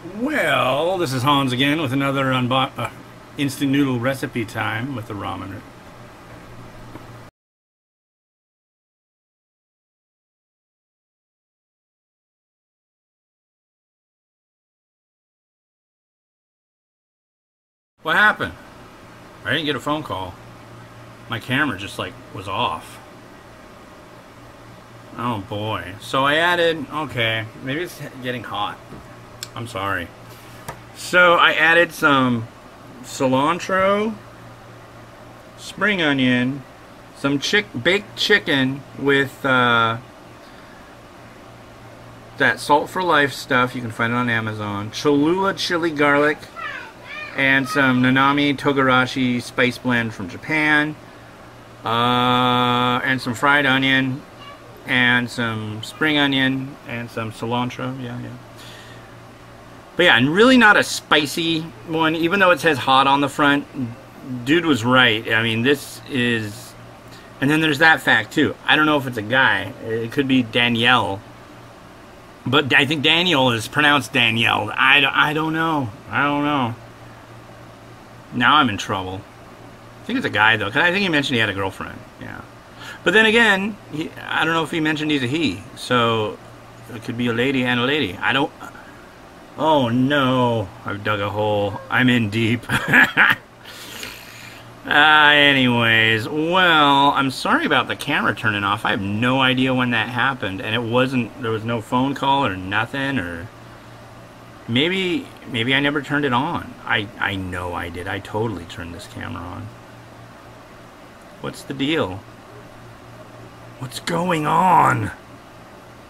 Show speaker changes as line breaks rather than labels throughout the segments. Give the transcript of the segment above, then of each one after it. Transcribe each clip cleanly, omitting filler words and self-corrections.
Well, this is Hans again with another instant noodle recipe time with the ramen. What happened? I didn't get a phone call. My camera just was off. Oh boy. So I added, okay, maybe it's getting hot. I'm sorry. So I added some cilantro, spring onion, some baked chicken with that Salt for Life stuff. You can find it on Amazon. Cholula chili garlic, and some Nanami Togarashi spice blend from Japan, and some fried onion, and some spring onion, and some cilantro. Yeah. But yeah, and really not a spicy one, even though it says hot on the front. Dude was right. I mean, this is... And then there's that fact, too. I don't know if it's a guy. It could be Danielle. But I think Daniel is pronounced Danielle. I don't know. Now I'm in trouble. I think it's a guy, though, because I think he mentioned he had a girlfriend. Yeah. But then again, I don't know if he mentioned he's a he. So it could be a lady and a lady. I don't... Oh no, I've dug a hole. I'm in deep. Anyways, well, I'm sorry about the camera turning off. I have no idea when that happened, and there was no phone call or nothing, or maybe I never turned it on. I know I did. I totally turned this camera on. What's the deal? What's going on?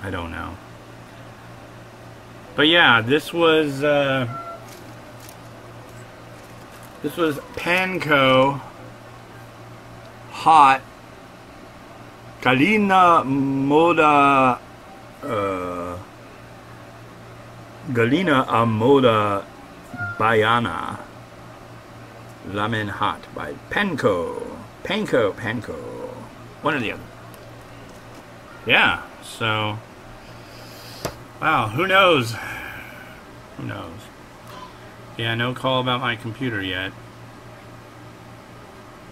I don't know. But yeah, this was Panco hot Galinha moda Baiana Ramen hot by Panco. One or the other. Yeah, so wow, who knows? Who knows? Yeah, no call about my computer yet.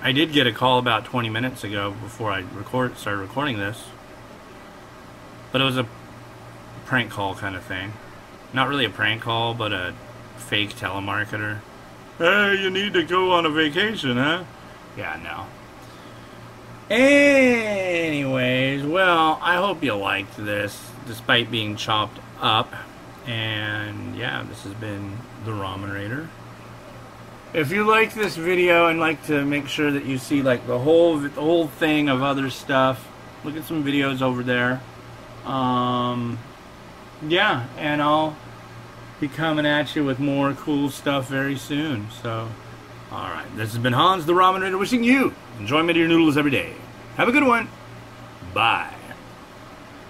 I did get a call about 20 minutes ago before I started recording this. But it was a prank call kind of thing. Not really a prank call, but a fake telemarketer. Hey, you need to go on a vacation, huh? Yeah, no. Anyways, well, I hope you liked this, despite being chopped up. And yeah, this has been the Ramen Rater. If you like this video and like to make sure that you see like the whole thing of other stuff, look at some videos over there. Yeah, and I'll be coming at you with more cool stuff very soon. So, alright, this has been Hans the Ramen Rater wishing you enjoyment of your noodles every day. Have a good one. Bye.